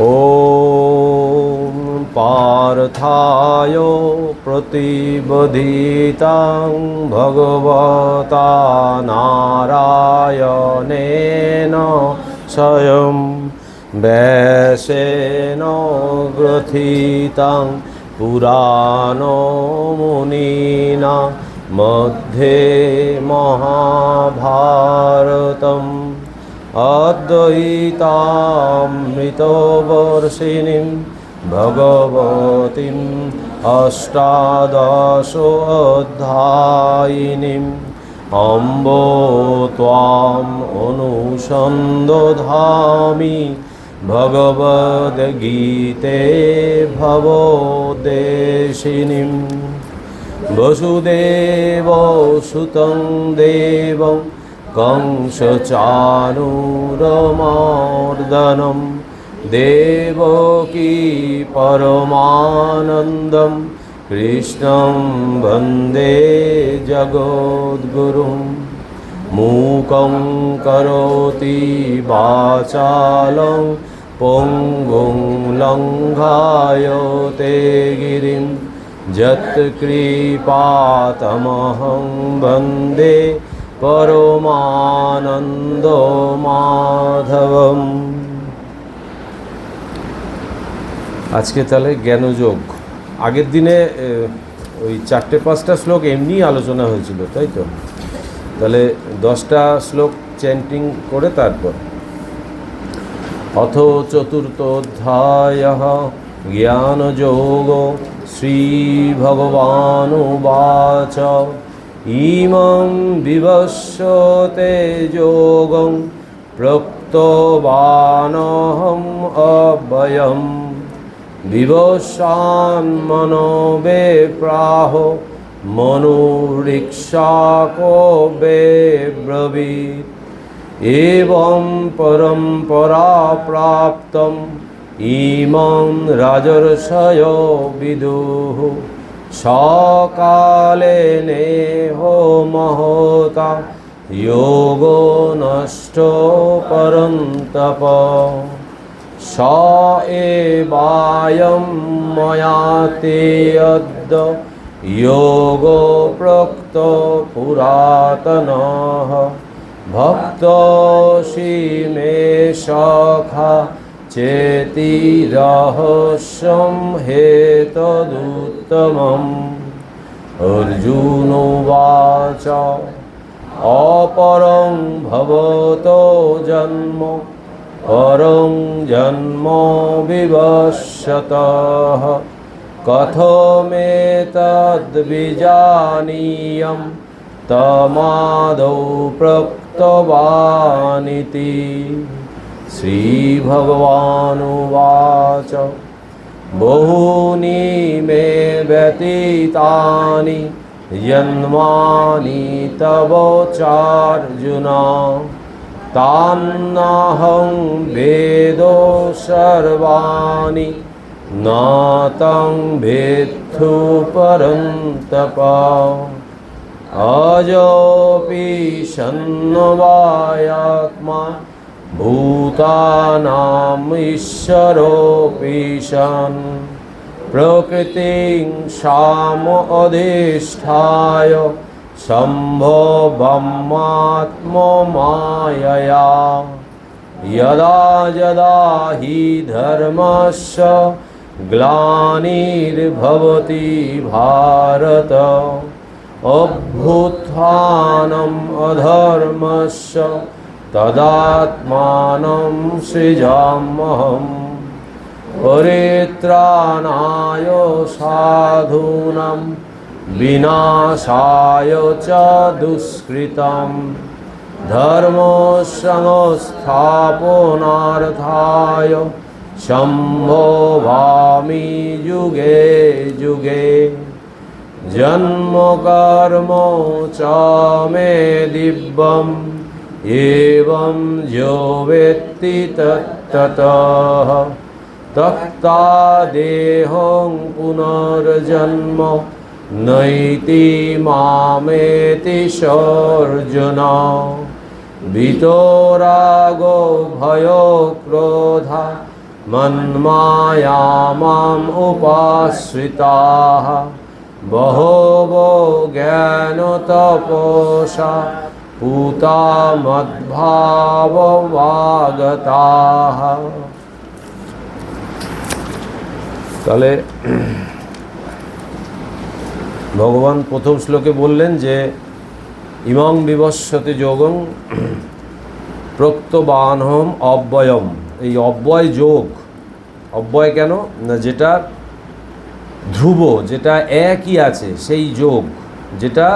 ॐ पार्थाय प्रतिबोधितां भगवता नारायणेन स्वयं व्यासेन ग्रथितं पुराणो मुनिना मध्ये महाभारतम् अद्वैतामृतवर्षिणीं भगवतीम् अष्टादशोऽध्यायिनीम् अम्ब त्वाम् अनुसन्दधामि भगवद्गीते भवोद्देशिनीम् वसुदेवसुतं देवं कंसचाणूरमर्दनं देवकी परमानन्दं कृष्णं वन्दे जगद्गुरुं मूकं करोति वाचालं पङ्गुं लङ्घयते गिरिं यत्कृपातमहं वन्दे परमानंद माधवम। আজকে তাহলে জ্ঞানযোগ। আগের দিনে ওই 4-5টা শ্লোক এমনি আলোচনা হয়েছিল, তাই তো? তাহলে 10টা শ্লোক চ্যান্টিং করে তারপর অথ চতুর্থ অধ্যায়ঃ জ্ঞানযোগ। শ্রী ভগবানুবাচ ইমং বিবস্বতে যোগং প্রক্তবানহম অব্যয়ম বিবস্বান্মনো বে প্রাহ মনুরিক্ষাকো বে ব্রবীত এবং পরম্পরা প্রাপ্তম ইমং রাজর্ষয়ো বিদুঃ সকালে নেহো মহতা যোগো নষ্ট পরন্তপ স এবায়ম ময়াতে অদ্য যোগো প্রক্ত পুরাতনঃ ভক্তসি মে সখা চেতি রহস্যম হেতদুত্তমম। অর্জুনোবাচ অপরং ভবতো জন্ম পরং জন্ম বিবস্যতঃ কথমেতদ্বিজানীয়ম তমাদৌ প্রক্তবানিতি। শ্রীভগবানুবাচ বহূনি মে ব্যতীতানি জন্মানি তব চার্জুন তান্নাহং বেদ সর্বাণি ন তং ভেত্থু পরন্তপ অজোপি সন্নবায়াত্মা ভূতানাম ঈশ্বরোপি সন প্রকৃতিং সামধিষ্ঠায় সম্ভবমাত্মমায়য়া यदा यदा हि धर्मस्य ग्लानिर्भवति भारत अभ्युत्थानम् अधर्मस्य तदात्मानं सृजाम्यहम् परित्राणाय साधूनां विनाशाय च दुष्कृतम् धर्म संस्थापनार्थाय संभवामि युगे युगे जन्म कर्म च मे दिव्यम् एवं यो वेत्ति तत्ततः त्यक्त्वा देहं पुनर्जन्म नैति मामेति अर्जुन বিতরাগ ভয় ক্রোধা মন্মায়া মাম উপাশ্রিতাঃ বহবো জ্ঞান তপসা পূতা মদ্ভাবমাগতাঃ। তাহলে ভগবান প্রথম শ্লোকে বললেন যে ইমং বিবস্বতে যোগং প্রক্তবানহম অব্যয়ম। এই অব্যয় যোগ, অব্যয় কেন না, যেটা ধ্রুব, যেটা একই আছে সেই যোগ, যেটা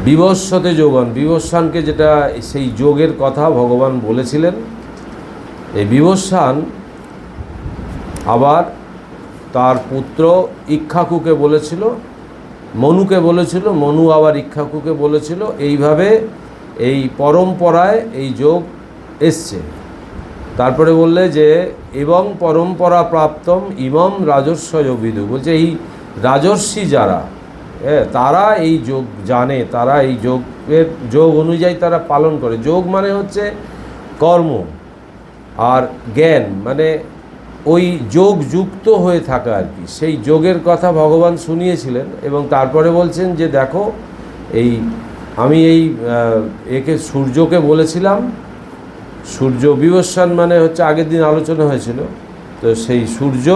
বিবস্বতে যোগন, বিবস্বানকে যেটা সেই যোগের কথা ভগবান বলেছিলেন। এই বিবস্বান আবার তার পুত্র ইক্ষ্বাকুকে বলেছিল, মনুকে বলেছিল, মনু আবার ইক্ষ্বাকুকে বলেছিল। এইভাবে এই পরম্পরায় এই যোগ এসছে। তারপরে বললে যে এবং পরম্পরা প্রাপ্তম ইমম রাজস্বয় বিদু, বলছে এই রাজর্ষি যারা, তারা এই যোগ জানে, তারা এই যোগ অনুযায়ী তারা পালন করে। যোগ মানে হচ্ছে কর্ম, আর জ্ঞান মানে ওই যোগ যুক্ত হয়ে থাকা আর কি। সেই যোগের কথা ভগবান শুনিয়েছিলেন এবং তারপরে বলছেন যে দেখো এই আমি একে সূর্যকে বলেছিলাম, সূর্য বিবস্বান মানে হচ্ছে আগের দিন আলোচনা হয়েছিল, তো সেই সূর্য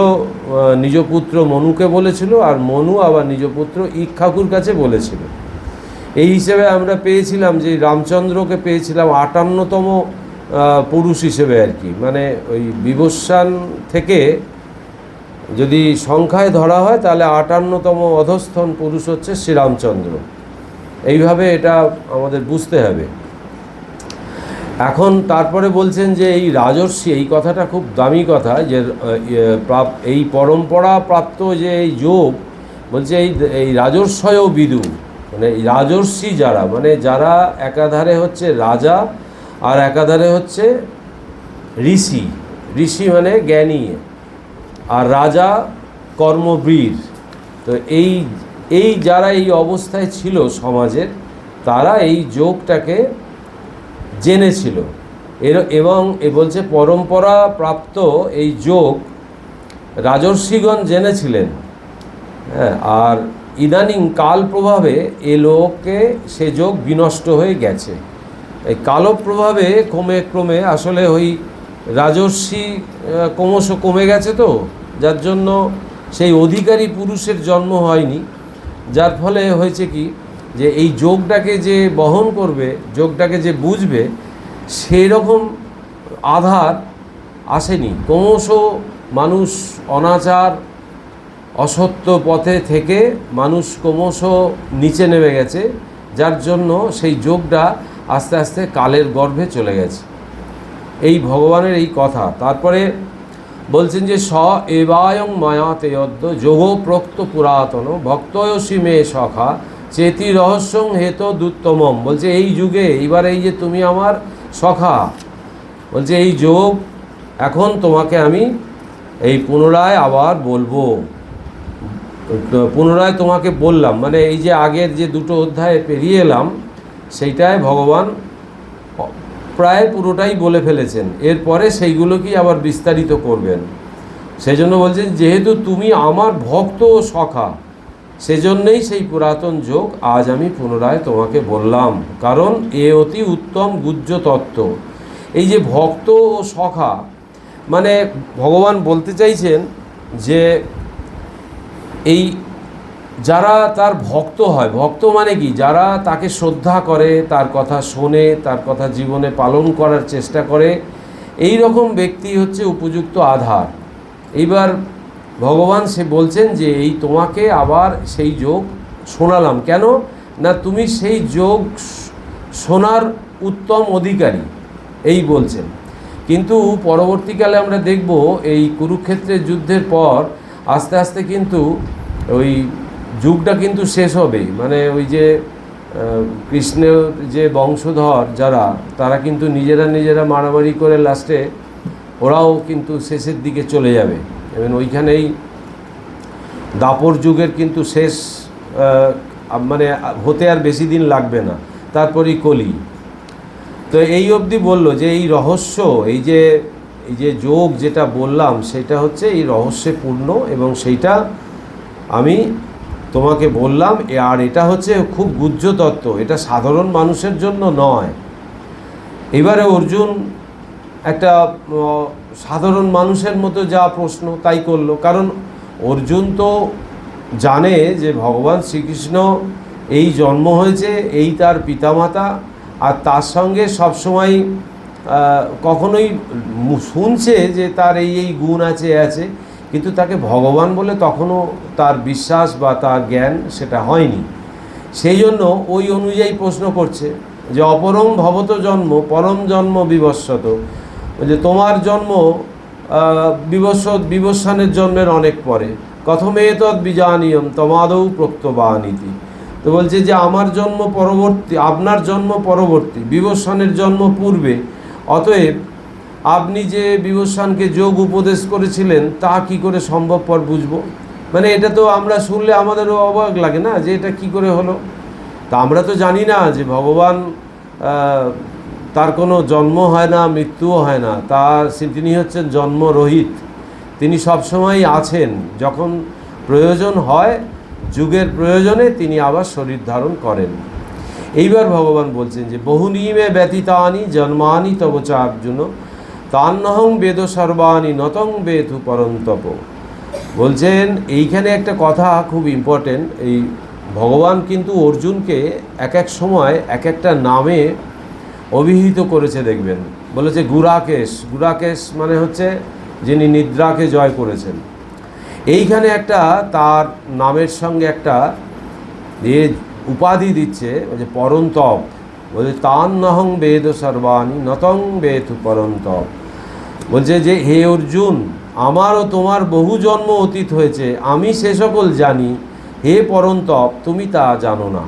নিজ পুত্র মনুকে বলেছিল, আর মনু আবার নিজ পুত্র ইক্ষ্বাকুর কাছে বলেছিল। এই হিসেবে আমরা পেয়েছিলাম যে রামচন্দ্রকে পেয়েছিলাম 58তম পুরুষ হিসেবে আর কি। মানে ওই বিবস্বান থেকে যদি সংখ্যায় ধরা হয় তাহলে 58তম অধস্থন পুরুষ হচ্ছে শ্রীরামচন্দ্র। এইভাবে এটা আমাদের বুঝতে হবে। এখন তারপরে বলছেন যে এই রাজর্ষি, এই কথাটা খুব দামি কথা, যে এই পরম্পরা প্রাপ্ত যে এই যোগ, বলছে এই রাজর্ষয় বিদু, মানে এই রাজর্ষি যারা, মানে যারা একাধারে হচ্ছে রাজা আর একাধারে হচ্ছে ঋষি। ঋষি মানে জ্ঞানী, আর রাজা কর্মবীর। তো এই যারা এই অবস্থায় ছিল সমাজের, তারা এই যোগটাকে জেনেছিল। এবং বলছে পরম্পরা প্রাপ্ত এই যোগ রাজর্ষিগণ জেনেছিলেন। হ্যাঁ, আর ইদানিং কাল প্রভাবে এ লোকে সে যোগ বিনষ্ট হয়ে গেছে। এই কালপ্রভাবে ক্রমে আসলে ওই রাজর্ষি ক্রমশ কমে গেছে, তো যার জন্য সেই অধিকারী পুরুষের জন্ম হয়নি। যার ফলে হয়েছে কি, যে এই যোগটাকে যে বহন করবে, যোগটাকে যে বুঝবে, সেই রকম আধার আসেনি। ক্রমশ মানুষ অনাচার অসত্য পথে থেকে মানুষ ক্রমশ নিচে নেমে গেছে, যার জন্য সেই যোগটা আস্তে আস্তে কালের গর্ভে চলে গেছে। এই ভগবানের এই কথা। তারপরে বলছেন যে স এবায়ং মায়াতে অদ্য যোগ প্রক্ত পুরাতন ভক্তয়সী মে সখা চেতি রহস্যং হেত দুত্তমম। বলছে এই যুগে, এইবার এই যে তুমি আমার সখা, বলছে এই যোগ এখন তোমাকে আমি এই পুনরায় আবার বলবো, পুনরায় তোমাকে বললাম। মানে এই যে আগের যে দুটো অধ্যায়ে পেরিয়ে এলাম, সেইটায় ভগবান প্রায় পুরোটাই বলে ফেলেছেন। এরপরে সেইগুলোকেই আবার বিস্তারিত করবেন। সেই জন্য বলছেন যেহেতু তুমি আমার ভক্ত ও সখা, সেজন্যই সেই পুরাতন যোগ আজ আমি পুনরায় তোমাকে বললাম, কারণ এ অতি উত্তম গুহ্য তত্ত্ব। এই যে ভক্ত ও সখা, মানে ভগবান বলতে চাইছেন যে এই যারা তার ভক্ত হয়, ভক্ত মানে কি, যারা তাকে শ্রদ্ধা করে, তার কথা শোনে, তার কথা জীবনে পালন করার চেষ্টা করে, এই রকম ব্যক্তি হচ্ছে উপযুক্ত আধার। এইবার ভগবান সে বলছেন যে এই তোমাকে আবার সেই যোগ শোনালাম। কেন না, তুমি সেই যোগ শোনার উত্তম অধিকারী, এই বলছেন। কিন্তু পরবর্তীকালে আমরা দেখব এই কুরুক্ষেত্রের যুদ্ধের পর আস্তে আস্তে কিন্তু ওই যুগটা কিন্তু শেষ হবেই। মানে ওই যে কৃষ্ণের যে বংশধর যারা, তারা কিন্তু নিজেরা মারামারি করে লাস্টে ওরাও কিন্তু শেষের দিকে চলে যাবে। এবং ওইখানেই দাপর যুগের কিন্তু শেষ মানে হতে আর বেশি দিন লাগবে না, তারপরই কলি। তো এই অবধি বললো যে এই রহস্য, এই যে যোগ যেটা বললাম সেটা হচ্ছে এই রহস্যে পূর্ণ, এবং সেইটা আমি তোমাকে বললাম। আর এটা হচ্ছে খুব গুহ্য তত্ত্ব, এটা সাধারণ মানুষের জন্য নয়। এবারে অর্জুন একটা সাধারণ মানুষের মতো যা প্রশ্ন তাই করলো, কারণ অর্জুন তো জানে যে ভগবান শ্রীকৃষ্ণ এই জন্ম হয়েছে, এই তার পিতামাতা, আর তার সঙ্গে সবসময় কখনোই শুনছে যে তার এই গুণ আছে, কিন্তু তাকে ভগবান বলে তখনও তার বিশ্বাস বা তার জ্ঞান সেটা হয়নি। সেই জন্য ওই অনুযায়ী প্রশ্ন করছে যে অপরম ভবত জন্ম পরম জন্ম বিবস্বত, যে তোমার জন্ম বিবস্বানের জন্মের অনেক পরে, কথমে তৎ বিজানীয়ম তমাদৌ প্রক্তবানীতি। তো বলছে যে আমার জন্ম পরবর্তী, আপনার জন্ম পরবর্তী, বিবস্বানের জন্ম পূর্বে, অতএব আপনি যে বিবস্বানকে যোগ উপদেশ করেছিলেন তা কি করে সম্ভবপর বুঝবো? মানে এটা তো আমরা শুনলে আমাদেরও অবাক লাগে না, যে এটা কি করে হলো। তা আমরা তো জানি না যে ভগবান তার কোনো জন্ম হয় না, মৃত্যুও হয় না, তিনি হচ্ছেন জন্মরহিত। তিনি সবসময় আছেন, যখন প্রয়োজন হয়, যুগের প্রয়োজনে তিনি আবার শরীর ধারণ করেন। এইবার ভগবান বলছেন যে বহুনিমে ব্যতীতানি জন্মানি তব চ অর্জুন তান্নহং বেদ সর্বাণি নতং বেথু পরন্তপ। বলছেন এইখানে একটা কথা খুব ইম্পর্টেন্ট। এই ভগবান কিন্তু অর্জুনকে এক এক সময় এক একটা নামে অভিহিত করেছে, দেখবেন। বলেছে গুরাকেশ, গুরাকেশ মানে হচ্ছে যিনি নিদ্রাকে জয় করেছেন। এইখানে একটা তার নামের সঙ্গে একটা উপাধি দিচ্ছে, যে পরন্তপ। বলছে তান্নহং বেদ সর্বাণি নতং বেথু পরন্তপ। বলছে যে হে অর্জুন, আমারও তোমার বহু জন্ম অতীত হয়েছে, আমি সে সকল জানি, হে পরন্তপ তুমি তা জানো না।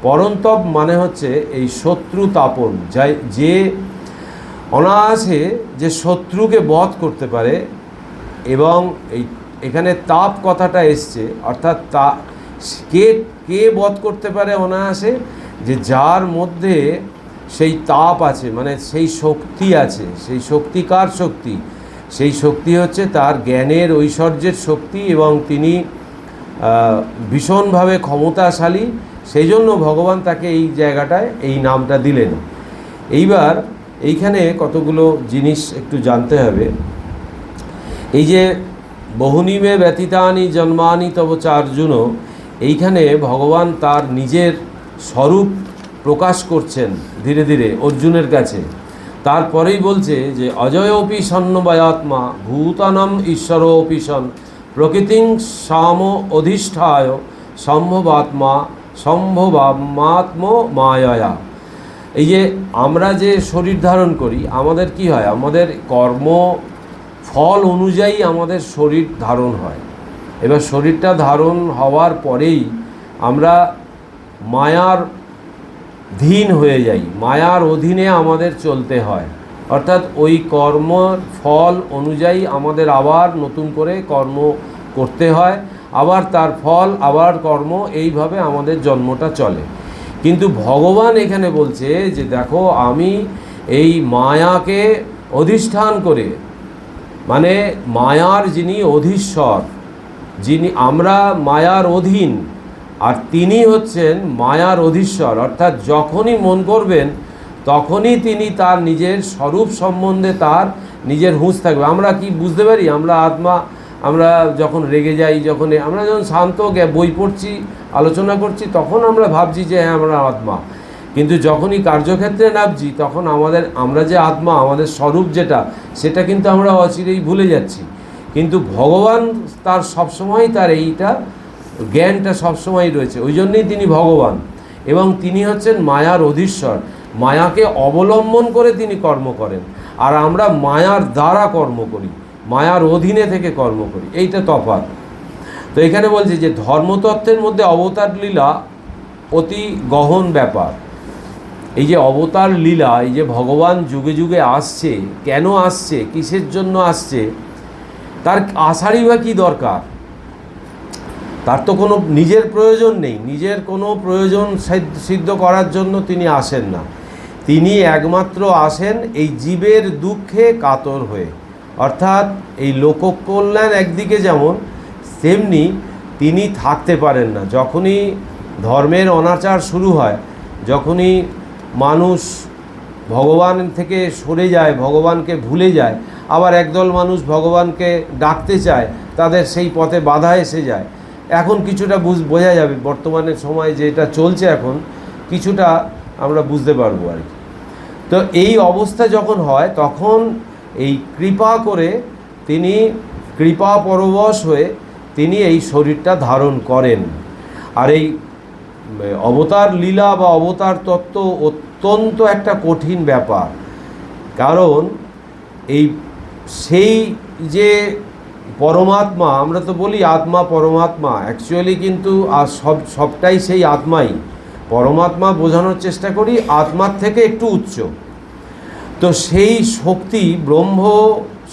পরন্তপ মানে হচ্ছে এই শত্রু তাপন, যে অনায়াসে যে শত্রুকে বধ করতে পারে। এবং এখানে তাপ কথাটা এসছে, অর্থাৎ কে বধ করতে পারে অনায়াসে? যে যার মধ্যে সেই তাপ আছে, মানে সেই শক্তি আছে। সেই শক্তি কার শক্তি? সেই শক্তি হচ্ছে তার জ্ঞানের ঐশ্বর্যের শক্তি, এবং তিনি ভীষণভাবে ক্ষমতাশালী। সেই জন্য ভগবান তাকে এই জায়গাটায় এই নামটা দিলেন। এইবার এইখানে কতগুলো জিনিস একটু জানতে হবে। এই যে বহুনিমে ব্যতীতানি জন্মানি তব চ অর্জুন, এইখানে ভগবান তার নিজের স্বরূপ প্রকাশ করছেন ধীরে ধীরে অর্জুনের কাছে। তারপরেই বলছে যে অজয়োপি সন্নবায়াত্মা ভূতানম ঈশ্বরোপি সন প্রকৃতিং সাম অধিষ্ঠায় সম্ভবাত্ম মায়া। এই যে আমরা যে শরীর ধারণ করি, আমাদের কি হয়? আমাদের কর্ম ফল অনুযায়ী আমাদের শরীর ধারণ হয়। এবার শরীরটা ধারণ হওয়ার পরেই আমরা মায়ার ধীন হয়ে যাই, মায়ার অধীনে আমাদের চলতে হয়। অর্থাৎ ওই কর্মর ফল অনুযায়ী আমাদের আবার নতুন করে কর্ম করতে হয়, আবার তার ফল, আবার কর্ম, এইভাবে আমাদের জন্মটা চলে। কিন্তু ভগবান এখানে বলছে যে দেখো, আমি এই মায়াকে অধিষ্ঠান করে, মানে মায়ার যিনি অধীশ্বর, যিনি, আমরা মায়ার অধীন, আর তিনি হচ্ছেন মায়ার অধীশ্বর। অর্থাৎ যখনই মন করবেন তখনই তিনি তার নিজের স্বরূপ সম্বন্ধে তার নিজের হুঁশ থাকবে। আমরা কি বুঝতে পারি? আমরা আত্মা, আমরা যখন রেগে যাই, যখন শান্ত বই পড়ছি, আলোচনা করছি, তখন আমরা ভাবছি যে হ্যাঁ আমরা আত্মা। কিন্তু যখনই কার্যক্ষেত্রে নামছি তখন আমরা যে আত্মা, আমাদের স্বরূপ যেটা, সেটা কিন্তু আমরা অচিরেই ভুলে যাচ্ছি। কিন্তু ভগবান তার সবসময় তার এইটা জ্ঞানটা সবসময় রয়েছে, ওই জন্যই তিনি ভগবান। এবং তিনি হচ্ছেন মায়ার অধীশ্বর। মায়াকে অবলম্বন করে তিনি কর্ম করেন, আর আমরা মায়ার দ্বারা কর্ম করি, মায়ার অধীনে থেকে কর্ম করি। এইটা তফাৎ। তো এখানে বলছে যে ধর্মতত্ত্বের মধ্যে অবতার লীলা অতি গহন ব্যাপার। এই যে অবতার লীলা, এই যে ভগবান যুগে যুগে আসছে, কেন আসছে, কিসের জন্য আসছে, তার আসারই বা কী দরকার? তার তো কোনো নিজের প্রয়োজন নেই, নিজের কোনো প্রয়োজন সিদ্ধ করার জন্য তিনি আসেন না। তিনি একমাত্র আসেন এই জীবের দুঃখে কাতর হয়ে। অর্থাৎ এই লোককল্যাণ একদিকে যেমন, তেমনি তিনি থাকতে পারেন না। যখনই ধর্মের অনাচার শুরু হয়, যখনই মানুষ ভগবান থেকে সরে যায়, ভগবানকে ভুলে যায়, আবার একদল মানুষ ভগবানকে ডাকতে চায়, তাদের সেই পথে বাধা এসে যায়। এখন কিছুটা বোঝা যাবে, বর্তমানের সময় যেটা চলছে এখন কিছুটা আমরা বুঝতে পারবো আর কি। তো এই অবস্থা যখন হয়, তখন এই কৃপা করে তিনি কৃপা পরবশ হয়ে তিনি এই শরীরটা ধারণ করেন। আর এই অবতার লীলা বা অবতার তত্ত্ব অত্যন্ত একটা কঠিন ব্যাপার, কারণ এই সেই যে পরমাত্মা, আমরা তো বলি আত্মা পরমাত্মা, অ্যাকচুয়ালি কিন্তু সবটাই সেই আত্মাই। পরমাত্মা বোঝানোর চেষ্টা করি আত্মার থেকে একটু উচ্চ। তো সেই শক্তি ব্রহ্ম,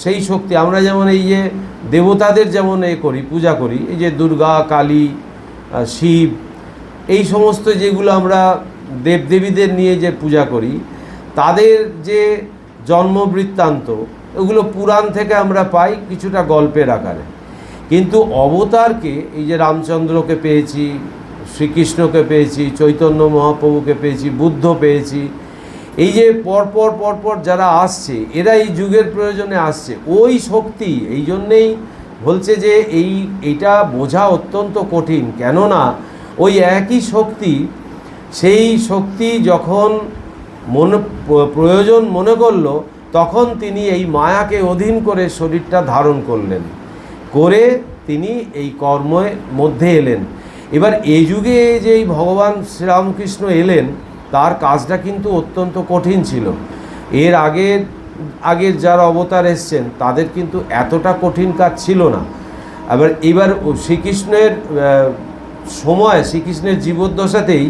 সেই শক্তি আমরা যেমন এই যে দেবতাদের যেমন করি, পূজা করি, এই যে দুর্গা, কালী, শিব, এই সমস্ত যেগুলো আমরা দেবদেবীদের নিয়ে যে পূজা করি, তাদের যে জন্ম বৃত্তান্ত ওগুলো পুরাণ থেকে আমরা পাই কিছুটা গল্পের আকারে। কিন্তু অবতারকে, এই যে রামচন্দ্রকে পেয়েছি, শ্রীকৃষ্ণকে পেয়েছি, চৈতন্য মহাপ্রভুকে পেয়েছি, বুদ্ধ পেয়েছি, এই যে পরপর যারা আসছে, এরা এই যুগের প্রয়োজনে আসছে। ওই শক্তি, এই জন্যেই বলছে যে এইটা বোঝা অত্যন্ত কঠিন। কেননা ওই একই শক্তি, সেই শক্তি যখন প্রয়োজন মনে করল, তখন তিনি এই মায়াকে অধীন করে শরীরটা ধারণ করলেন, করে তিনি এই কর্মের মধ্যে এলেন। এবার এই যুগে যে ভগবান শ্রীরামকৃষ্ণ এলেন, তার কাজটা কিন্তু অত্যন্ত কঠিন ছিল। এর আগের যারা অবতার এসছেন তাদের কিন্তু এতটা কঠিন কাজ ছিল না। এবার শ্রীকৃষ্ণের সময়, শ্রীকৃষ্ণের জীবদ্দশাতেই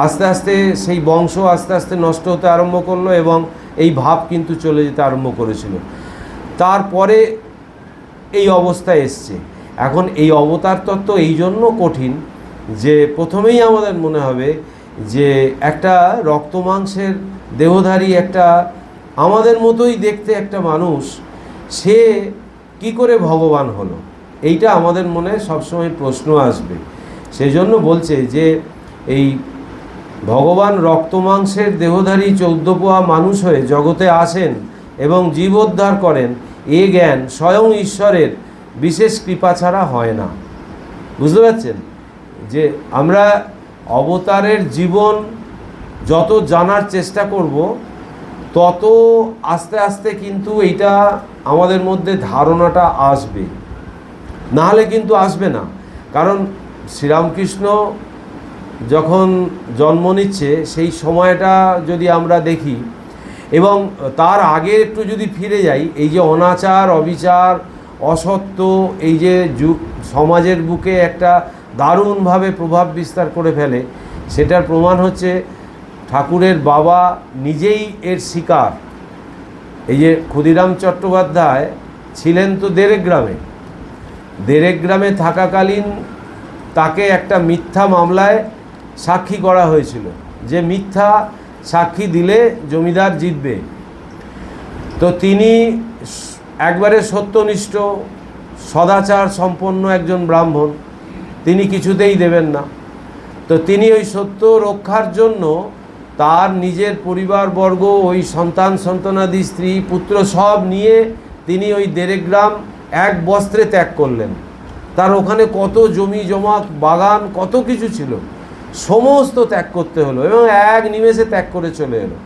আস্তে আস্তে সেই বংশ আস্তে আস্তে নষ্ট হতে আরম্ভ করলো এবং এই ভাব কিন্তু চলে যেতে আরম্ভ করেছিল। তারপরে এই অবস্থা এসছে। এখন এই অবতার তত্ত্ব এই জন্য কঠিন যে প্রথমেই আমাদের মনে হবে যে একটা রক্ত মাংসের দেহধারী একটা আমাদের মতোই দেখতে একটা মানুষ, সে কি করে ভগবান হলো, এইটা আমাদের মনে সবসময় প্রশ্ন আসবে। সেই জন্য বলছে যে এই ভগবান রক্ত মাংসের দেহধারী 14 পোয়া মানুষ হয়ে জগতে আসেন এবং জীবোদ্ধার করেন, এ জ্ঞান স্বয়ং ঈশ্বরের বিশেষ কৃপা ছাড়া হয় না। বুঝতে পারছেন যে আমরা অবতারের জীবন যত জানার চেষ্টা করব, তত আস্তে আস্তে কিন্তু এইটা আমাদের মধ্যে ধারণাটা আসবে, নাহলে কিন্তু আসবে না। কারণ শ্রীরামকৃষ্ণ যখন জন্ম নিচ্ছে সেই সময়টা যদি আমরা দেখি, এবং তার আগে একটু যদি ফিরে যাই, এই যে অনাচার, অবিচার, অসত্য, এই যে সমাজের বুকে একটা দারুণভাবে প্রভাব বিস্তার করে ফেলে, সেটার প্রমাণ হচ্ছে ঠাকুরের বাবা নিজেই এর শিকার। এই যে ক্ষুদিরাম চট্টোপাধ্যায় ছিলেন তো দেরেক গ্রামে থাকাকালীন তাকে একটা মিথ্যা মামলায় সাক্ষী করা হয়েছিল, যে মিথ্যা সাক্ষী দিলে জমিদার জিতবে। তো তিনি একবারে সত্যনিষ্ঠ, সদাচার সম্পন্ন একজন ব্রাহ্মণ, তিনি কিছুতেই দেবেন না। তো তিনি ওই সত্য রক্ষার জন্য তার নিজের পরিবারবর্গ, ওই সন্তানাদি, স্ত্রী পুত্র সব নিয়ে তিনি ওই দেরেক গ্রাম এক বস্ত্রে ত্যাগ করলেন। তার ওখানে কত জমি জমা, বাগান, কত কিছু ছিল, সমস্ত ত্যাগ করতে হলো এবং এক নিমেষে ত্যাগ করে চলে এলো।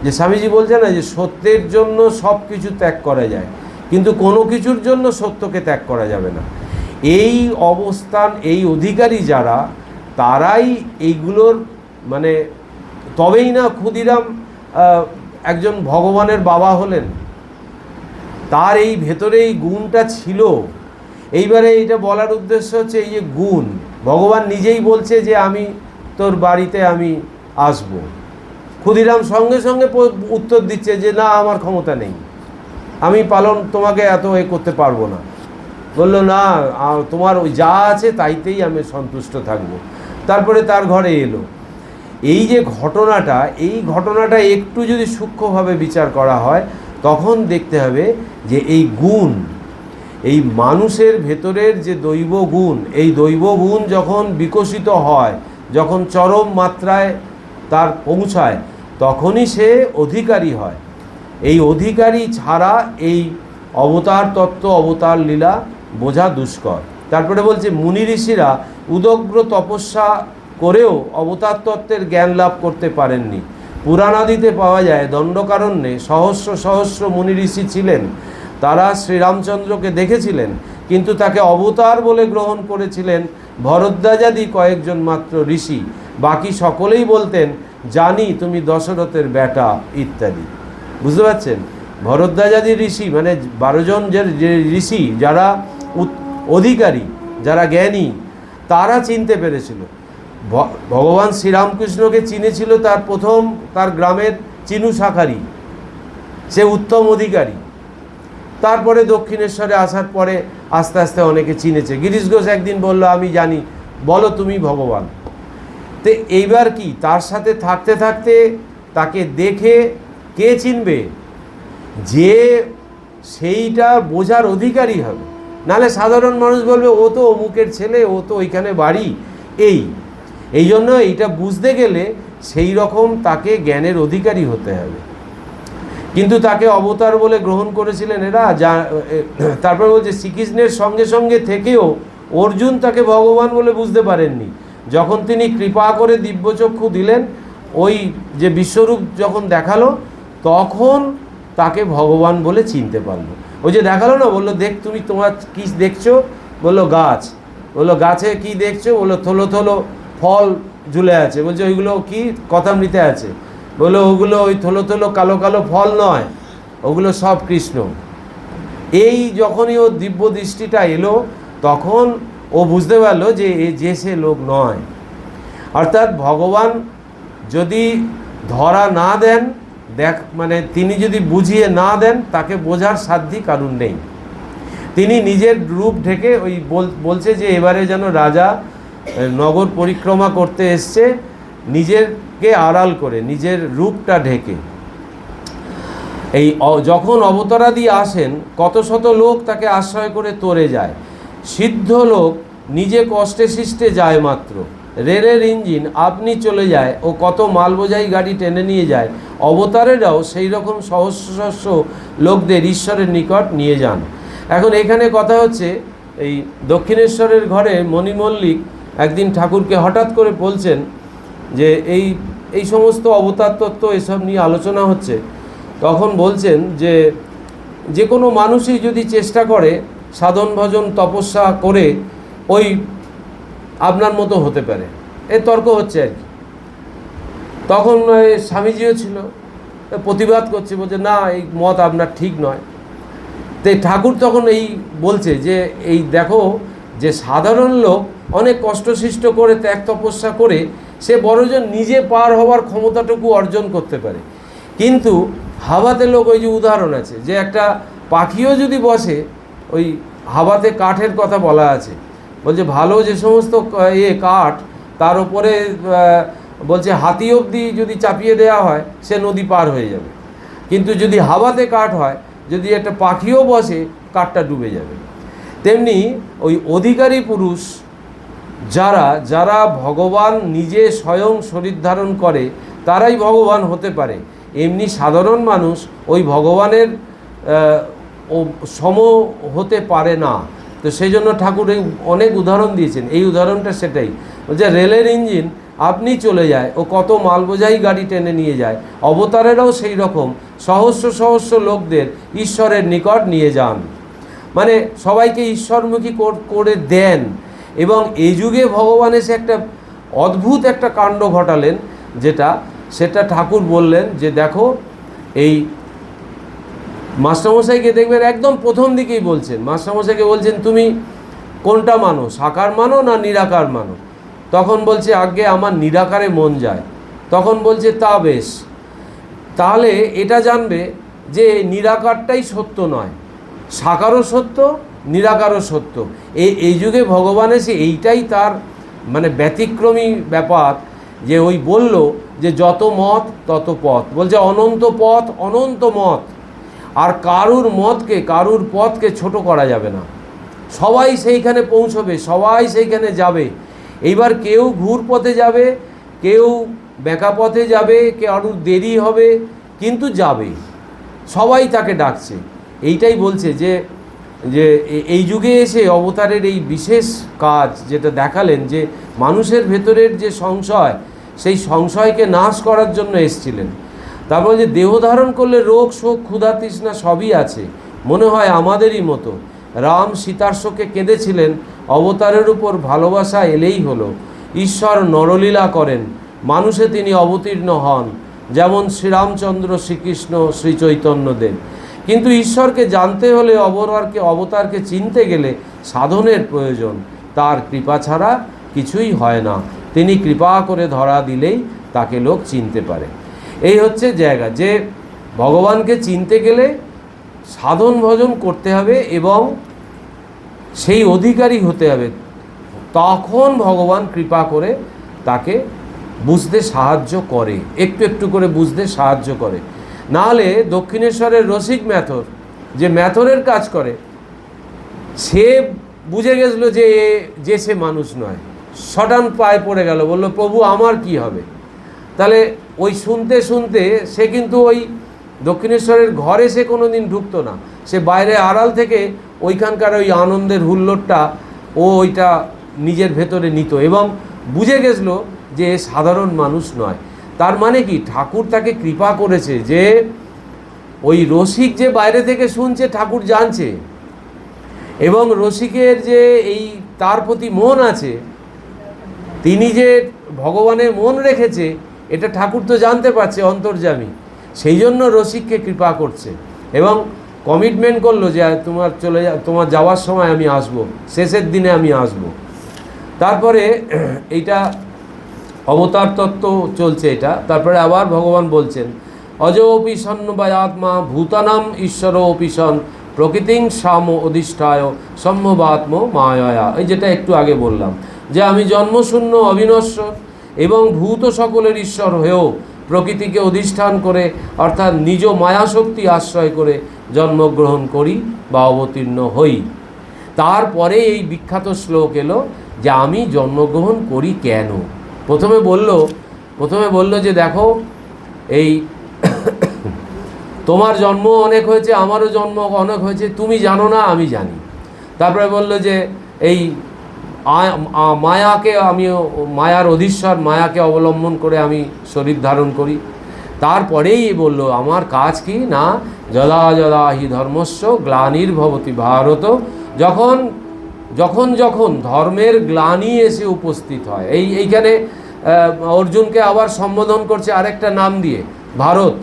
যে স্বামীজি বলছে না যে সত্যের জন্য সব কিছু ত্যাগ করা যায়, কিন্তু কোনো কিছুর জন্য সত্যকে ত্যাগ করা যাবে না। এই অবস্থান, এই অধিকারী যারা, তারাই এইগুলোর মানে, তবেই না ক্ষুদিরাম একজন ভগবানের বাবা হলেন। তার এই ভেতরে এই গুণটা ছিল। এইবারে এইটা বলার উদ্দেশ্য হচ্ছে এই যে গুণ, ভগবান নিজেই বলছে যে আমি তোর বাড়িতে আমি আসব। ক্ষুদিরাম সঙ্গে সঙ্গে উত্তর দিচ্ছে যে না, আমার ক্ষমতা নেই, আমি তোমাকে এত করতে পারবো না। বললো না, তোমার ওই যা আছে তাইতেই আমি সন্তুষ্ট থাকব। তারপরে তার ঘরে এলো। এই যে ঘটনাটা, এই ঘটনাটা একটু যদি সূক্ষ্মভাবে বিচার করা হয় তখন দেখতে হবে যে এই গুণ, এই মানুষের ভেতরের যে দৈব গুণ, এই দৈব গুণ যখন বিকশিত হয়, যখন চরম মাত্রায় তার পৌঁছায়, তখনই সে অধিকারী হয়। এই অধিকারী ছাড়া এই অবতার তত্ত্ব, অবতার লীলা বোঝা দুষ্কর। তারপরে বলছে মুনি ঋষিরা উদগ্র তপস্যা করেও অবতার তত্ত্বের জ্ঞান লাভ করতে পারেননি। পুরাণাদিতে পাওয়া যায় দণ্ডকারণ্যে সহস্র সহস্র মুনি ঋষি ছিলেন, তারা শ্রীরামচন্দ্রকে দেখেছিলেন, কিন্তু তাকে অবতার বলে গ্রহণ করেছিলেন ভরদ্বাজাদি কয়েকজন মাত্র ঋষি। বাকি সকলেই বলতেন জানি তুমি দশরথের বেটা ইত্যাদি। বুঝতে পারছেন? ভরদ্বাজাদি ঋষি মানে 12 জন যে ঋষি, যারা অধিকারী, যারা জ্ঞানী, তারা চিনতে পেরেছিল। ভগবান শ্রীরামকৃষ্ণকে চিনেছিল তার প্রথম, তার গ্রামের চিনু শাখারি, সে উত্তম অধিকারী। তারপরে দক্ষিণেশ্বরে আসার পরে আস্তে আস্তে অনেকে চিনেছে। গিরিশ ঘোষ একদিন বলল আমি জানি, বলো তুমি ভগবান। তো এইবার কি, তার সাথে থাকতে থাকতে তাকে দেখে কে চিনবে? যে সেইটা বোঝার অধিকারী হবে। নাহলে সাধারণ মানুষ বলবে ও তো অমুকের ছেলে, ও তো ওইখানে বাড়ি। এই জন্য এইটা বুঝতে গেলে সেই রকম তাকে জ্ঞানের অধিকারী হতে হবে। কিন্তু তাকে অবতার বলে গ্রহণ করেছিলেন এরা। তারপরে বলছে শ্রীকৃষ্ণের সঙ্গে সঙ্গে থেকেও অর্জুন তাকে ভগবান বলে বুঝতে পারেননি। যখন তিনি কৃপা করে দিব্যচক্ষু দিলেন, ওই যে বিশ্বরূপ যখন দেখালো, তখন তাকে ভগবান বলে চিনতে পারলো। ওই যে দেখালো না, বললো দেখ তুমি তোমার কী দেখছো? বললো গাছ। বললো গাছে কি দেখছো? বললো থলো থলো ফল ঝুলে আছে। বলছে ওইগুলো কি? কথামৃতে আছে। বললো ওগুলো ওই থলো থলো কালো কালো ফল নয়, ওগুলো সব কৃষ্ণ। এই যখনই ও দিব্য দৃষ্টিটা এলো, তখন ও বুঝতে পারলো যে সে লোক নয়। অর্থাৎ ভগবান যদি ধরা না দেন, মানে তিনি যদি বুঝিয়ে না দেন, তাকে বোঝার সাধ্যই কারণ নেই। তিনি নিজের রূপ ঢেকে ওই বলছে যে এবারে যেন রাজা নগর পরিক্রমা করতে এসছে নিজেরকে আড়াল করে, নিজের রূপটা ঢেকে। এই যখন অবতারাদি আসেন, কত শত লোক তাকে আশ্রয় করে তরে যায়। সিদ্ধ লোক নিজে কষ্টে সৃষ্টে যায় মাত্র, রেলের ইঞ্জিন আপনি চলে যায় ও কত মালবোঝাই গাড়ি টেনে নিয়ে যায়। অবতারেরাও সেই রকম সহস্র সহস্র লোকদের ঈশ্বরের নিকট নিয়ে যান। এখন এখানে কথা হচ্ছে, এই দক্ষিণেশ্বরের ঘরে মণি মল্লিক একদিন ঠাকুরকে হঠাৎ করে বলছেন যে এই সমস্ত অবতার তত্ত্ব এসব নিয়ে আলোচনা হচ্ছে। তখন বলছেন যে কোনো মানুষই যদি চেষ্টা করে সাধন ভজন তপস্যা করে ওই আপনার মতো হতে পারে, এ তর্ক হচ্ছে আর কি। তখন স্বামীজিও ছিল, প্রতিবাদ করছে, বলছে না এই মত আপনার ঠিক নয়। তো ঠাকুর তখন এই বলছে যে এই দেখো, যে সাধারণ লোক অনেক কষ্টসৃষ্ট করে ত্যাগ তপস্যা করে সে বড়জন নিজে পার হওয়ার ক্ষমতাটুকু অর্জন করতে পারে। কিন্তু হাওয়াতে লোক, ওই যে উদাহরণ আছে যে একটা পাখিও যদি বসে, ওই হাওয়াতে কাঠের কথা বলা আছে, বলছে ভালো যে সমস্ত কাঠ, তার উপরে বলছে হাতি অবধি যদি চাপিয়ে দেওয়া হয় সে নদী পার হয়ে যাবে। কিন্তু যদি হাওয়াতে কাঠ হয়, যদি একটা পাখিও বসে, কাঠটা ডুবে যাবে। তেমনি ওই অধিকারী পুরুষ যারা ভগবান নিজে স্বয়ং শরীর ধারণ করে, তারাই ভগবান হতে পারে। এমনি সাধারণ মানুষ ওই ভগবানের সম হতে পারে না। তো সেই জন্য ঠাকুর অনেক উদাহরণ দিয়েছেন। এই উদাহরণটা সেটাই, যে রেলের ইঞ্জিন আপনি চলে যায় ও কত মালবোঝাই গাড়ি টেনে নিয়ে যায়। অবতারেরাও সেই রকম সহস্র সহস্র লোকদের ঈশ্বরের নিকট নিয়ে যান, মানে সবাইকে ঈশ্বরমুখী করে দেন। এবং এই যুগে ভগবান এসে একটা অদ্ভুত একটা কাণ্ড ঘটালেন, সেটা ঠাকুর বললেন যে দেখো, এই মাস্টারমশাইকে দেখবেন একদম প্রথম দিকেই বলছেন, মাস্টারমশাইকে বলছেন তুমি কোনটা মানো, সাকার মানো না নিরাকার মানো? তখন বলছে আগে আমার নিরাকারে মন যায়। তখন বলছে তা বেশ, তাহলে এটা জানবে যে নিরাকারটাই সত্য নয়, সাকারও সত্য, নিরাকারও সত্য। এই যুগে ভগবান এসে এইটাই তার মানে ব্যতিক্রমী ব্যাপার, যে ওই বলল যে যত মত তত পথ, বলছে অনন্ত পথ অনন্ত মত, আর কারুর মতকে কারুর পথকে ছোট করা যাবে না। সবাই সেইখানে পৌঁছবে, সবাই সেইখানে যাবে। এইবার কেউ ঘুর পথে যাবে, কেউ বেঁকা পথে যাবে, কারুর দেরি হবে, কিন্তু যাবে, সবাই তাকে ডাকছে। এইটাই বলছে যে যে এই যুগে এসে অবতারের এই বিশেষ কাজ যেটা দেখালেন, যে মানুষের ভেতরের যে সংশয়, সেই সংশয়কে নাশ করার জন্য এসছিলেন। তারপর যে দেহ ধারণ করলে রোগ শোক ক্ষুধা তৃষ্ণা সবই আছে, মনে হয় আমাদেরই মতো। রাম সীতার শোকে কেঁদেছিলেন, অবতারের উপর ভালোবাসা এলেই হলো। ঈশ্বর নরলীলা করেন, মানুষে তিনি অবতীর্ণ হন, যেমন শ্রীরামচন্দ্র, শ্রীকৃষ্ণ, শ্রী চৈতন্যদেব। কিন্তু ঈশ্বরকে জানতে হলে অবতারকে চিনতে গেলে সাধনের প্রয়োজন। তার কৃপা ছাড়া কিছুই হয় না, তিনি কৃপা করে ধরা দিলেই তাকে লোক চিনতে পারে। এই হচ্ছে জায়গা, যে ভগবানকে চিনতে গেলে সাধন ভজন করতে হবে এবং সেই অধিকারী হতে হবে, তখন ভগবান কৃপা করে তাকে বুঝতে সাহায্য করে, একটু একটু করে বুঝতে সাহায্য করে। নাহলে দক্ষিণেশ্বরের রসিক ম্যাথর, যে ম্যাথরের কাজ করে, সে বুঝে গেছিল যে সে মানুষ নয়, সটান পায়ে পড়ে গেল, বলল প্রভু আমার কি হবে। তাহলে ওই শুনতে শুনতে সে কিন্তু ওই দক্ষিণেশ্বরের ঘরে সে কোনো দিন ঢুকতো না, সে বাইরে আড়াল থেকে ওইখানকার ওই আনন্দের হুল্লোড়টা ওইটা নিজের ভেতরে নিত এবং বুঝে গেছিল যে সাধারণ মানুষ নয়। তার মানে কি, ঠাকুর তাকে কৃপা করেছে যে ওই রসিক যে বাইরে থেকে শুনছে ঠাকুর জানছে, এবং রসিকের যে এই তার প্রতি মন আছে, তিনি যে ভগবানের মন রেখেছে, এটা ঠাকুর তো জানতে পারছে, অন্তর্যামী। সেই জন্য রসিককে কৃপা করছে এবং কমিটমেন্ট করলো যে তোমার যাওয়ার সময় আমি আসব, শেষের দিনে আমি আসব। তারপরে এইটা অবতার তত্ত্ব চলছে এটা। তারপরে আবার ভগবান বলছেন, অজ অপি সন্নবায়াত্মা ভূতানাম ঈশ্বর অপিসন প্রকৃতিং সাম অধিষ্ঠায় সম্ভবাত্ম মায়া। এই যেটা একটু আগে বললাম, যে আমি জন্মশূন্য অবিনশ্বর এবং ভূত সকলের ঈশ্বর হয়েও প্রকৃতিকে অধিষ্ঠান করে, অর্থাৎ নিজ মায়াশক্তি আশ্রয় করে জন্মগ্রহণ করি বা অবতীর্ণ হই। তারপরে এই বিখ্যাত শ্লোক এলো যে আমি জন্মগ্রহণ করি কেন। প্রথমে বলল যে দেখো, এই তোমার জন্ম অনেক হয়েছে, আমারও জন্ম অনেক হয়েছে, তুমি জানো না আমি জানি। তারপরে বলল যে এই মায়াকে আমি, মায়ার অধীশ্বর, মায়াকে অবলম্বন করে আমি শরীর ধারণ করি। তারপরেই বলল আমার কাজ কি না, যদা যদা হি ধর্মস্য গ্লানির্ভবতি ভারত, যখন যখন যখন ধর্মের গ্লানি এসে উপস্থিত হয়। এইখানে অর্জুনকে আবার সম্বোধন করছে আরেকটা নাম দিয়ে, ভারত।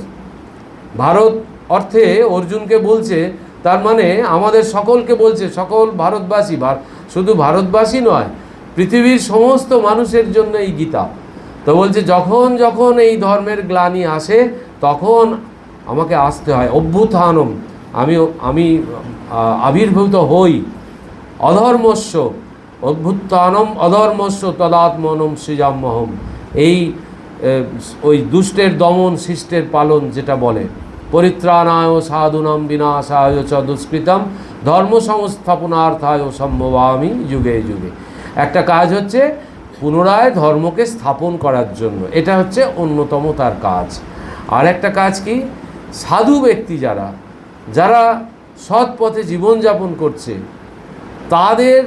ভারত অর্থে অর্জুনকে বলছে, তার মানে আমাদের সকলকে বলছে, সকল ভারতবাসী, শুধু ভারতবাসী নয়, পৃথিবীর সমস্ত মানুষের জন্য এই গীতা। তো বলছে যখন যখন এই ধর্মের গ্লানি আসে তখন আমাকে আসতে হয়। অভ্যুত্থানম, আমি আবির্ভূত হই। অধর্মস্য অভ্যুত্থানম অধর্মস্য তদাত্মনম সৃজাম্যহম, এই ওই দুষ্টের দমন শিষ্টের পালন যেটা বলে, পরিত্রাণায় সাধুনাম বিনাশায় চ দুষ্কৃতম ধর্ম সংস্থাপনার্থায় সম্ভবামি যুগে যুগে। একটা কাজ হচ্ছে পুনরায় ধর্মকে স্থাপন করার জন্য, এটা হচ্ছে অন্যতম তার কাজ। আর একটা কাজ কি, সাধু ব্যক্তি যারা সৎ পথে জীবনযাপন করছে তাদের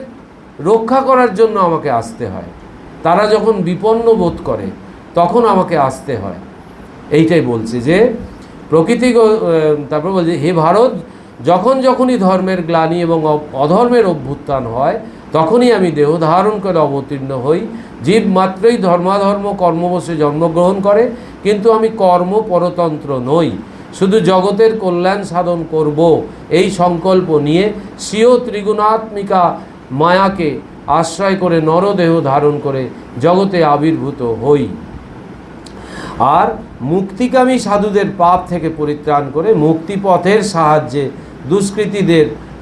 রক্ষা করার জন্য আমাকে আসতে হয়। তারা যখন বিপন্ন বোধ করে তখন আমাকে আসতে হয়। এইটাই বলছে যে প্রকৃতি। তারপর বলছে হে ভারত, যখনই ধর্মের গ্লানি এবং অধর্মের অভ্যুত্থান হয় তখনই আমি দেহ ধারণ করে অবতীর্ণ হই। জীব মাত্রই ধর্মাধর্ম কর্মবশে জন্মগ্রহণ করে, কিন্তু আমি কর্ম পরতন্ত্র নই, শুধু জগতের কল্যাণ সাধন করব এই সংকল্প নিয়ে স্বীয় ত্রিগুণাত্মিকা মায়াকে আশ্রয় করে নরদেহ ধারণ করে জগতে আবির্ভূত হই। আর মুক্তিকামী সাধুদের পাপ থেকে পরিত্রাণ করে মুক্তিপথের সাহায্যে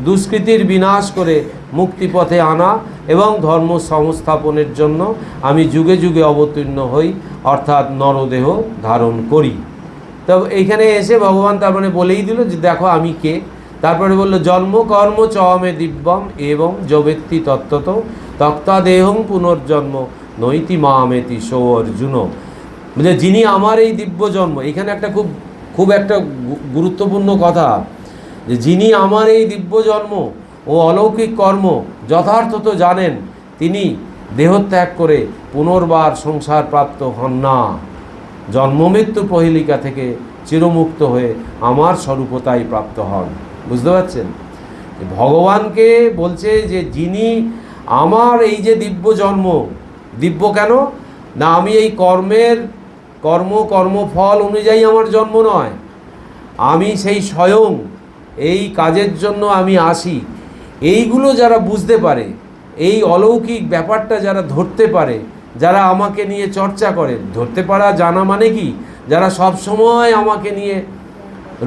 দুষ্কৃতীর বিনাশ করে মুক্তিপথে আনা এবং ধর্ম সংস্থাপনের জন্য আমি যুগে যুগে অবতীর্ণ হই, অর্থাৎ নরদেহ ধারণ করি। তো এইখানে এসে ভগবান তার মানে বলেই দিল যে দেখো আমি কে। তারপরে বললো জন্ম কর্ম চ মে দিব্যম এবং যবেত্তি তত্ত্বত তক্তাদেহং পুনর্জন্ম নৈতি মামেতি সো অর্জুন। মানে যিনি আমার এই দিব্য জন্ম, এখানে একটা খুব একটা গুরুত্বপূর্ণ কথা, যে যিনি আমার এই দিব্য জন্ম ও অলৌকিক কর্ম যথার্থত জানেন, তিনি দেহত্যাগ করে পুনর্বার সংসার প্রাপ্ত হন না, জন্মমৃত্যু প্রহেলিকা থেকে চিরমুক্ত হয়ে আমার স্বরূপতাই প্রাপ্ত হন। বুঝতে পারছেন? ভগবানকে বলছে যে যিনি আমার এই যে দিব্য জন্ম, দিব্য কেন না, আমি এই কর্মফল অনুযায়ী আমার জন্ম নয়, আমি সেই স্বয়ং এই কাজের জন্য আমি আসি। এইগুলো যারা বুঝতে পারে, এই অলৌকিক ব্যাপারটা যারা ধরতে পারে, যারা আমাকে নিয়ে চর্চা করে, ধরতে পারা জানা মানে কি, যারা সব সময় আমাকে নিয়ে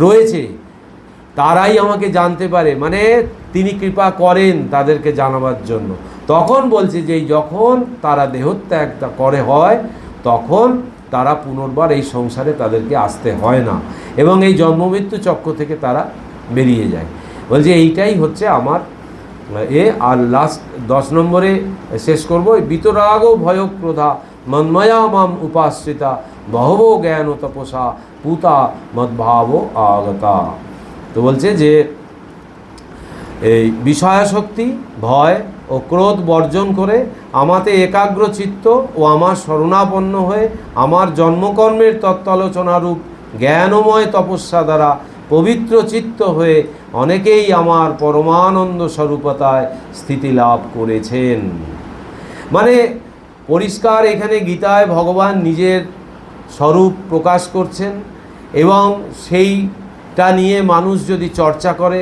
রয়েছে তারাই আমাকে জানতে পারে, মানে তিনি কৃপা করেন তাদেরকে জানাবার জন্য। তখন বলছে যে যখন তারা দেহত্যাগ হয় তখন তারা পুনর্বার এই সংসারে তাদেরকে আসতে হয় না এবং এই জন্মমৃত্যু চক্র থেকে তারা বেরিয়ে যায়। বলছে এইটাই হচ্ছে আমার আর লাস্ট 10 নম্বরে শেষ করবো, বিতরাগ ভয় ক্রোধা মন্ময়া মাম উপাশ্রিতা বহব জ্ঞান তপসা পুতা মদ্ভাব আগতা। তো বলছে যে এই বিষয়াসক্তি ভয় ও ক্রোধ বর্জন করে আমাতে একাগ্র চিত্ত ও আমার শরণাপন্ন হয়ে আমার জন্মকর্মের তত্ত্বালোচনারূপ জ্ঞানময় তপস্যা দ্বারা পবিত্র চিত্ত হয়ে অনেকেই আমার পরমানন্দ স্বরূপতায় স্থিতি লাভ করেছেন। মানে পরিষ্কার এখানে গীতায় ভগবান নিজের স্বরূপ প্রকাশ করছেন এবং সেইটা নিয়ে মানুষ যদি চর্চা করে,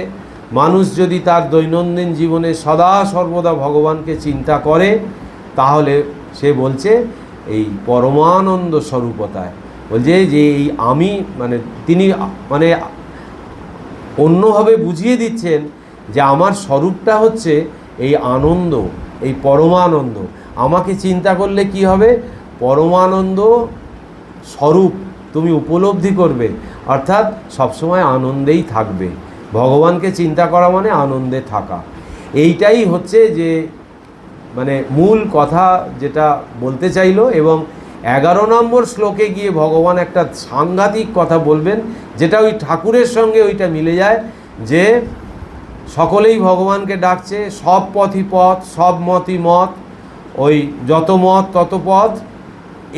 মানুষ যদি তার দৈনন্দিন জীবনে সদা সর্বদা ভগবানকে চিন্তা করে, তাহলে সে বলছে এই পরমানন্দ স্বরূপতায়, বলছে যে এই আমি মানে তিনি মানে অন্যভাবে বুঝিয়ে দিচ্ছেন যে আমার স্বরূপটা হচ্ছে এই আনন্দ, এই পরমানন্দ। আমাকে চিন্তা করলে কি হবে, পরমানন্দ স্বরূপ তুমি উপলব্ধি করবে, অর্থাৎ সবসময় আনন্দেই থাকবে। ভগবানকে চিন্তা করা মানে আনন্দে থাকা। এইটাই হচ্ছে যে মানে মূল কথা যেটা বলতে চাইলো। এবং 11 নম্বর শ্লোকে গিয়ে ভগবান একটা সাংঘাতিক কথা বলবেন, যেটা ওই ঠাকুরের সঙ্গে ওইটা মিলে যায়, যে সকলেই ভগবানকে ডাকছে, সব পথই পথ, সব মতই মত, ওই যত মত তত পথ,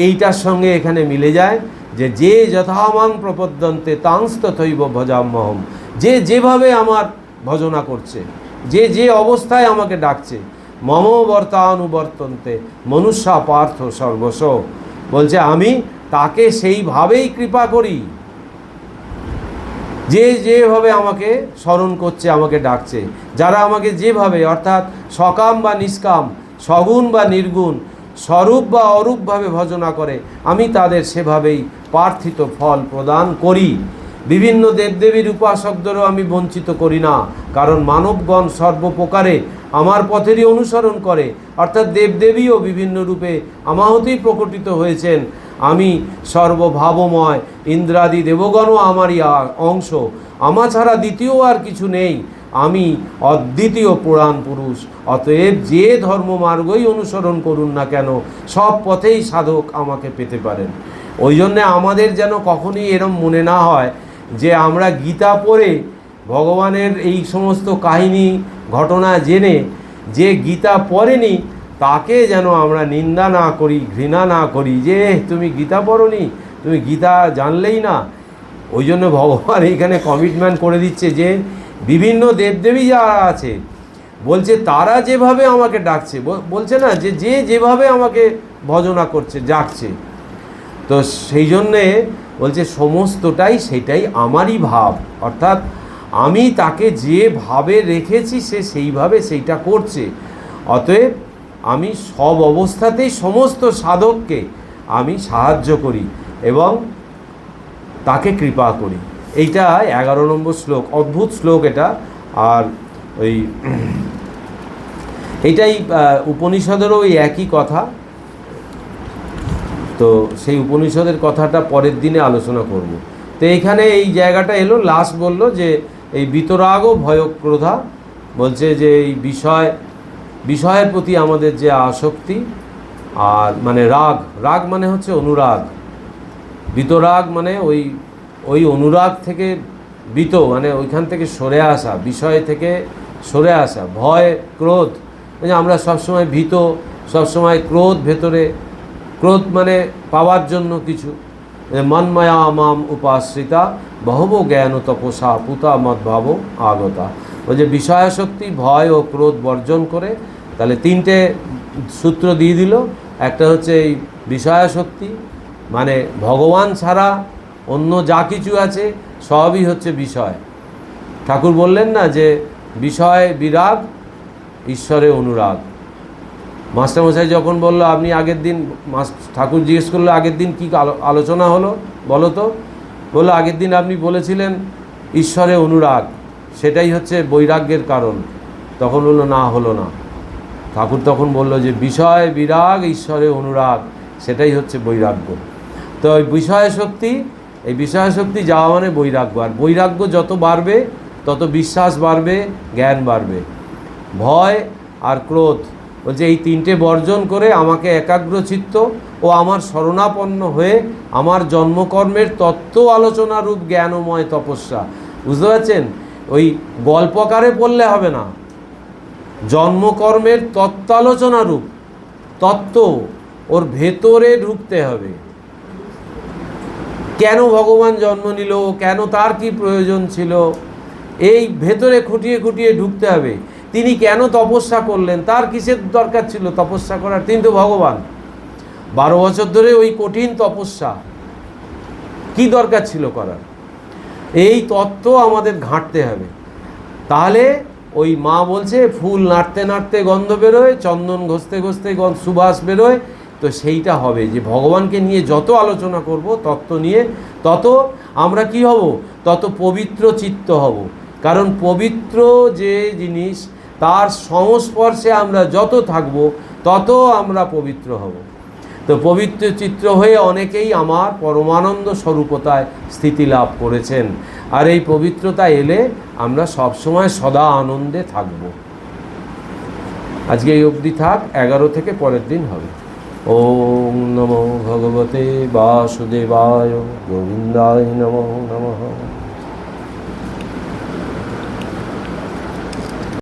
এইটার সঙ্গে এখানে মিলে যায় যে যে যথামাং প্রপদ্যন্তে তাংস তথৈব ভজাম্যহম। যে যেভাবে আমার ভজনা করছে, যে যে অবস্থায় আমাকে ডাকছে, মম বর্তানুবর্তন্তে মনুষ্যা পার্থ সর্বস্ব, বলছে আমি তাকে সেইভাবেই কৃপা করি, যে যেভাবে আমাকে স্মরণ করছে, আমাকে ডাকছে, যারা আমাকে যেভাবে অর্থাৎ সকাম বা নিষ্কাম, সগুণ বা নির্গুণ, স্বরূপ বা অরূপভাবে ভজনা করে, আমি তাদের সেভাবেই প্রার্থিত ফল প্রদান করি। বিভিন্ন দেবদেবীর উপাসকদেরও আমি বঞ্চিত করি না, কারণ মানবগণ সর্বপ্রকারে আমার পথেরই অনুসরণ করে, অর্থাৎ দেবদেবীও বিভিন্ন রূপে আমাহতেই প্রকটিত হয়েছেন। আমি সর্বভাবময়, ইন্দ্রাদি দেবগণও আমারই অংশ, আমার ছাড়া দ্বিতীয় আর কিছু নেই, আমি অদ্বিতীয় পুরাণ পুরুষ। অতএব যে ধর্মমার্গই অনুসরণ করুন না কেন, সব পথেই সাধক আমাকে পেতে পারেন। ওই জন্যে আমাদের যেন কখনই এরম মনে না হয় যে আমরা গীতা পড়ে ভগবানের এই সমস্ত কাহিনী ঘটনা জেনে যে গীতা পড়েনি তাকে যেন আমরা নিন্দা না করি, ঘৃণা না করি, যে তুমি গীতা পড়োনি, তুমি গীতা জানলেই না। ওই জন্য ভগবান এখানে কমিটমেন্ট করে দিচ্ছে যে বিভিন্ন দেবদেবী যারা আছে, বলছে তারা যেভাবে আমাকে ডাকছে, বলছে না যে যে যেভাবে আমাকে ভজনা করছে, ডাকছে, তো সেই জন্যে বলছে সমস্তটাই সেটাই আমারই ভাব, অর্থাৎ আমি তাকে যেভাবে রেখেছি সে সেইভাবে সেইটা করছে। অতএব আমি সব অবস্থাতেই সমস্ত সাধককে আমি সাহায্য করি এবং তাকে কৃপা করি। এইটা 11 নম্বর শ্লোক, অদ্ভুত শ্লোক এটা। আর ওই এটাই উপনিষদেরও ওই একই কথা। তো সেই উপনিষদের কথাটা পরের দিনে আলোচনা করব। তো এইখানে এই জায়গাটা এলো, লাস্ট বলল যে এই বিতরাগ ও ভয়ক্রোধা, বলছে যে এই বিষয়ের প্রতি আমাদের যে আসক্তি, আর মানে রাগ মানে হচ্ছে অনুরাগ, বিতরাগ মানে ওই অনুরাগ থেকে মানে ওইখান থেকে সরে আসা, বিষয় থেকে সরে আসা, ভয় ক্রোধ, মানে আমরা সবসময় ভীত, সবসময় ক্রোধ ভেতরে, ক্রোধ মানে পাওয়ার জন্য কিছু, মন্ময়া মাম উপাশ্রিতা বহব জ্ঞান তপসা পুতা মদ্ভাব আগতা। ওই যে বিষয়াসক্তি, ভয় ও ক্রোধ বর্জন করে, তাহলে তিনটে সূত্র দিয়ে দিল। একটা হচ্ছে এই বিষয়াসক্তি, মানে ভগবান ছাড়া অন্য যা কিছু আছে সবই হচ্ছে বিষয়। ঠাকুর বললেন না যে বিষয় বিরাগ, ঈশ্বরে অনুরাগ। মাস্টারমশাই যখন বলল, আপনি আগের দিন, ঠাকুর জিজ্ঞেস করলো আগের দিন কী আলোচনা হলো বলো তো, বললো আগের দিন আপনি বলেছিলেন ঈশ্বরে অনুরাগ, সেটাই হচ্ছে বৈরাগ্যের কারণ। তখন বললো না, হলো না। ঠাকুর তখন বলল যে বিষয় বিরাগ, ঈশ্বরে অনুরাগ, সেটাই হচ্ছে বৈরাগ্য। তো ওই বিষয়াসক্তি, এই বিষয়াসক্তি যাওয়া মানে বৈরাগ্য, আর বৈরাগ্য যত বাড়বে তত বিশ্বাস বাড়বে, জ্ঞান বাড়বে। ভয় আর ক্রোধ, বলছে এই তিনটে বর্জন করে আমাকে একাগ্রচিত্ত ও আমার শরণাপন্ন হয়ে আমার জন্মকর্মের তত্ত্ব আলোচনা রূপ জ্ঞানময় তপস্যা। বুঝতে পারছেন? ওই গল্পকারে পড়লে হবে না, জন্মকর্মের তত্ত্বালোচনা রূপ তত্ত্ব, ওর ভেতরে ঢুকতে হবে। কেন ভগবান জন্ম নিল, কেন তার কি প্রয়োজন ছিল, এই ভেতরে খুঁটিয়ে খুঁটিয়ে ঢুকতে হবে। তিনি কেন তপস্যা করলেন, তার কিসের দরকার ছিল তপস্যা করার? তিনি তো ভগবান। 12 বছর ধরে ওই কঠিন তপস্যা কি দরকার ছিল করার? এই তত্ত্ব আমাদের ঘাঁটতে হবে। তাহলে ওই মা বলছে ফুল নাড়তে নাড়তে গন্ধ বেরোয়, চন্দন ঘষতে ঘষতে সুবাস বেরোয়। তো সেইটা হবে যে ভগবানকে নিয়ে যত আলোচনা করব তত্ত্ব নিয়ে, তত আমরা কি হব? তত পবিত্র চিত্ত হব। কারণ পবিত্র যে জিনিস, তার সংস্পর্শে আমরা যত থাকব তত আমরা পবিত্র হব। তো পবিত্র চিত্ত হয়ে অনেকেই আমার পরমানন্দ স্বরূপতায় স্থিতি লাভ করেছেন। আর এই পবিত্রতা এলে আমরা সবসময় সদা আনন্দে থাকব। আজকে এই অবধি থাক, 11 থেকে পরের দিন হবে। ওম নমো ভগবতে বাসুদেবায়, গোবিন্দায় নমো নমঃ।